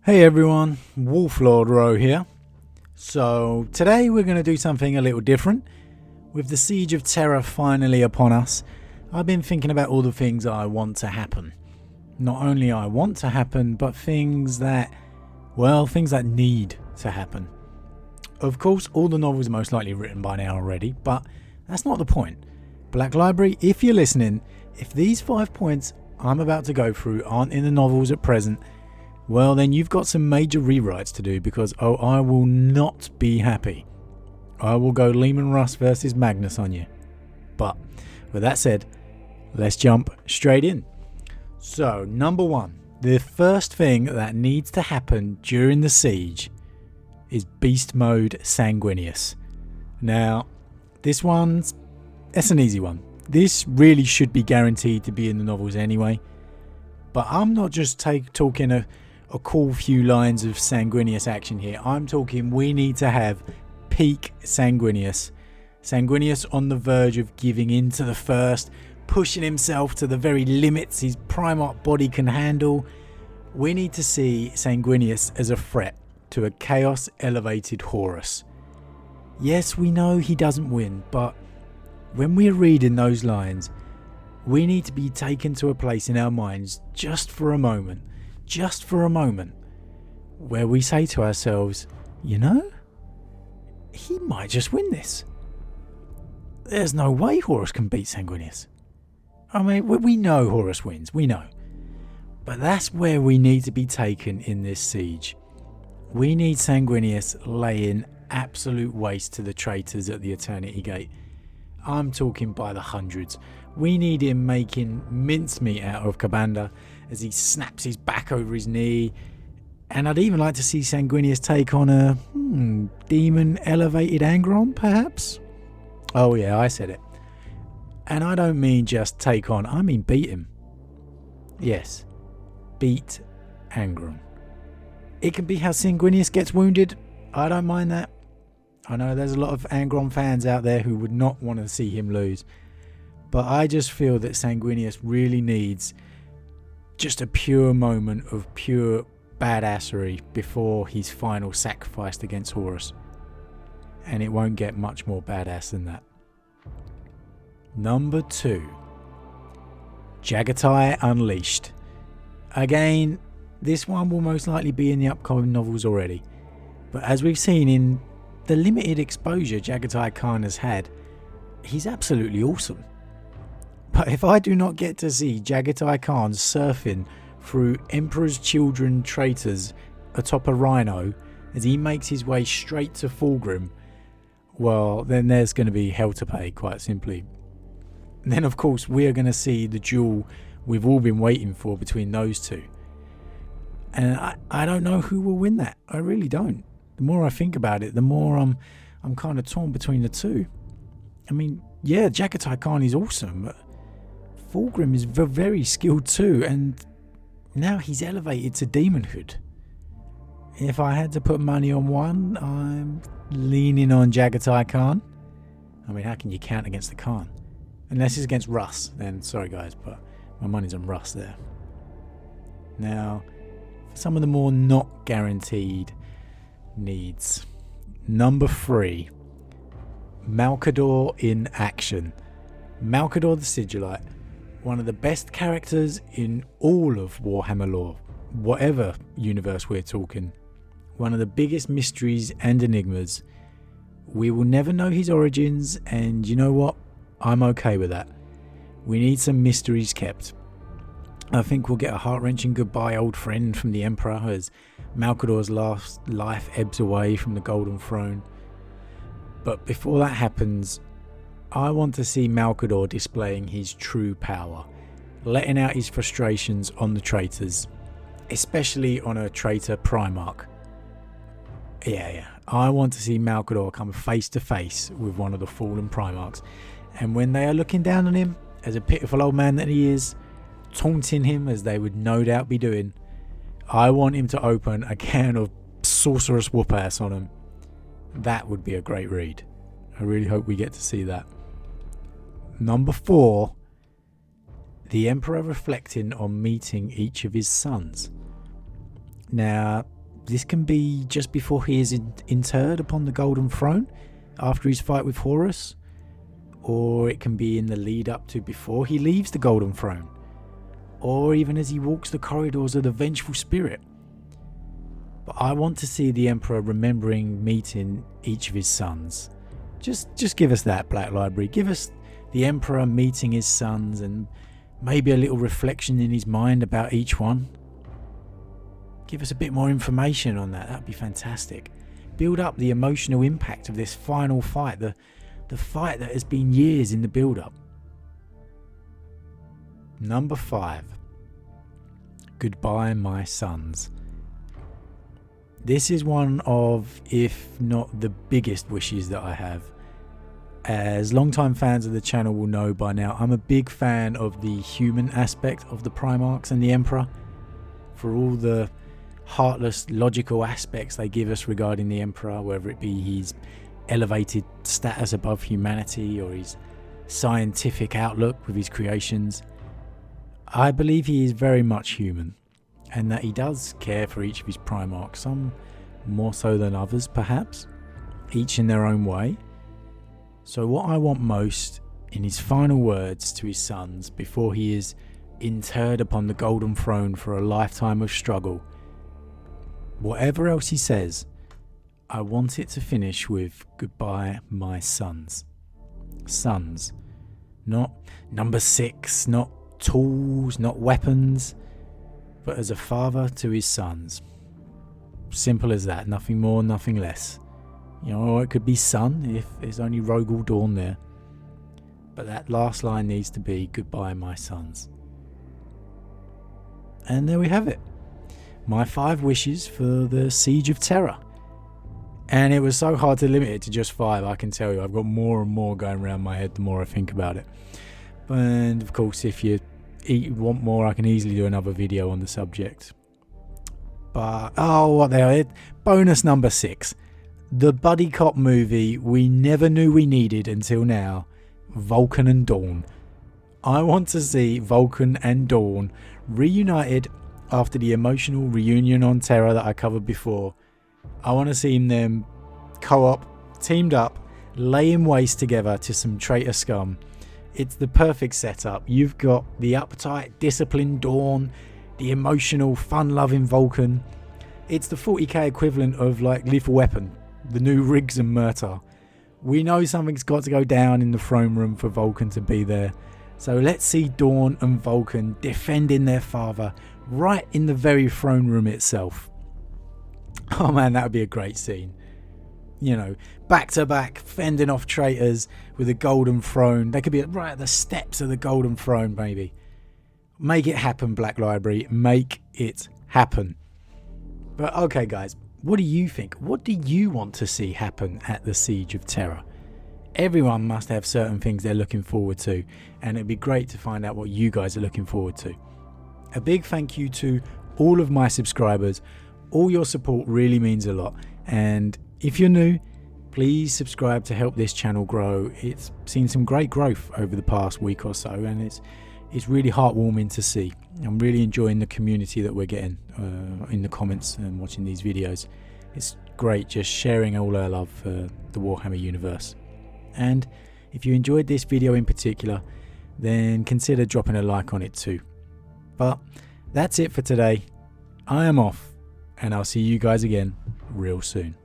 Hey everyone, Wolf Lord Rho here. So today we're going to do something a little different. With the Siege of Terra finally upon us, I've been thinking about all the things I want to happen. Not only I want to happen, but things that need to happen. Of course, all the novels are most likely written by now already, but that's not the point. Black Library, if you're listening, if these 5 points I'm about to go through aren't in the novels at present, well, then you've got some major rewrites to do because, I will not be happy. I will go Lehman Russ versus Magnus on you. But with that said, let's jump straight in. So, number 1. The first thing that needs to happen during the siege is Beast Mode Sanguinius. Now, it's an easy one. This really should be guaranteed to be in the novels anyway. But I'm not just talking a cool few lines of Sanguinius action here. I'm talking we need to have peak Sanguinius. Sanguinius on the verge of giving in to the first, pushing himself to the very limits his Primarch body can handle. We need to see Sanguinius as a threat to a chaos elevated Horus. Yes, we know he doesn't win, but when we're reading those lines, we need to be taken to a place in our minds just for a moment, where we say to ourselves, he might just win this. There's no way Horus can beat Sanguinius. I mean, we know Horus wins, we know. But that's where we need to be taken in this siege. We need Sanguinius laying absolute waste to the traitors at the Eternity Gate. I'm talking by the hundreds. We need him making mincemeat out of Kabanda as he snaps his back over his knee. And I'd even like to see Sanguinius take on a demon elevated Angron, perhaps? Oh yeah, I said it. And I don't mean just take on, I mean beat him. Yes, beat Angron. It can be how Sanguinius gets wounded. I don't mind that. I know there's a lot of Angron fans out there who would not want to see him lose. But I just feel that Sanguinius really needs just a pure moment of pure badassery before he's final sacrificed against Horus. And it won't get much more badass than that. Number 2. Jagat I Unleashed. Again, this one will most likely be in the upcoming novels already. But as we've seen in the limited exposure Jagat Khan has had, he's absolutely awesome. But if I do not get to see Jagat Khan surfing through Emperor's Children traitors atop a rhino as he makes his way straight to Fulgrim, well, then there's going to be hell to pay, quite simply. And then, of course, we are going to see the duel we've all been waiting for between those two. And I don't know who will win that. I really don't. The more I think about it, the more I'm kind of torn between the two. I mean, yeah, Jagat Khan is awesome, but Fulgrim is very skilled too, and now he's elevated to demonhood. If I had to put money on one, I'm leaning on Jagat Khan. I mean, how can you count against the Khan? Unless it's against Russ, then sorry guys, but my money's on Russ there. Now, for some of the more not guaranteed needs. Number 3. Malcador in action. Malcador the Sigillite. One of the best characters in all of Warhammer lore, whatever universe we're talking. One of the biggest mysteries and enigmas. We will never know his origins, and you know what? I'm okay with that. We need some mysteries kept. I think we'll get a heart-wrenching goodbye old friend from the Emperor as Malcador's last life ebbs away from the Golden Throne. But before that happens, I want to see Malcador displaying his true power, letting out his frustrations on the traitors, especially on a traitor Primarch. Yeah, I want to see Malcador come face to face with one of the fallen Primarchs, and when they are looking down on him, as a pitiful old man that he is, taunting him as they would no doubt be doing, I want him to open a can of sorcerous whoop-ass on him. That would be a great read. I really hope we get to see that. Number 4. The Emperor reflecting on meeting each of his sons. Now, this can be just before he is interred upon the Golden Throne, after his fight with Horus, or it can be in the lead up to before he leaves the Golden Throne, or even as he walks the corridors of the Vengeful Spirit. But I want to see the Emperor remembering meeting each of his sons. Just give us that, Black Library. Give us the Emperor meeting his sons and maybe a little reflection in his mind about each one. Give us a bit more information on that. That'd be fantastic. Build up the emotional impact of this final fight, the fight that has been years in the build-up. Number 5. Goodbye, my sons. This is one of, if not the biggest wishes that I have. As long-time fans of the channel will know by now, I'm a big fan of the human aspect of the Primarchs and the Emperor. For all the heartless, logical aspects they give us regarding the Emperor, whether it be his elevated status above humanity or his scientific outlook with his creations, I believe he is very much human, and that he does care for each of his Primarchs, some more so than others perhaps, each in their own way. So what I want most in his final words to his sons before he is interred upon the Golden Throne for a lifetime of struggle, whatever else he says, I want it to finish with goodbye, my sons. Sons. Not number 6, not tools, not weapons, but as a father to his sons. Simple as that, nothing more, nothing less. You know, or it could be son if there's only Rogel Dawn there. But that last line needs to be goodbye, my sons. And there we have it. My 5 wishes for the Siege of Terra. And it was so hard to limit it to just 5, I can tell you. I've got more and more going around my head the more I think about it. And of course, if you want more, I can easily do another video on the subject. But, oh, what the hell. Bonus number 6. The buddy cop movie we never knew we needed until now. Vulcan and Dawn. I want to see Vulcan and Dawn reunited after the emotional reunion on Terra that I covered before. I want to see them co-op, teamed up, laying waste together to some traitor scum. It's the perfect setup. You've got the uptight, disciplined Dawn, the emotional, fun-loving Vulcan. It's the 40k equivalent of like Lethal Weapon, the new Riggs and Murtaugh. We know something's got to go down in the throne room for Vulcan to be there. So let's see Dawn and Vulcan defending their father right in the very throne room itself. Oh man, that would be a great scene. You know, back to back, fending off traitors with a golden throne. They could be right at the steps of the golden throne, maybe. Make it happen, Black Library. Make it happen. But okay, guys, what do you think? What do you want to see happen at the Siege of Terra? Everyone must have certain things they're looking forward to, and it'd be great to find out what you guys are looking forward to. A big thank you to all of my subscribers. All your support really means a lot, and if you're new, please subscribe to help this channel grow. It's seen some great growth over the past week or so, and it's really heartwarming to see. I'm really enjoying the community that we're getting in the comments and watching these videos. It's great just sharing all our love for the Warhammer universe. And if you enjoyed this video in particular, then consider dropping a like on it too. But that's it for today. I am off, and I'll see you guys again real soon.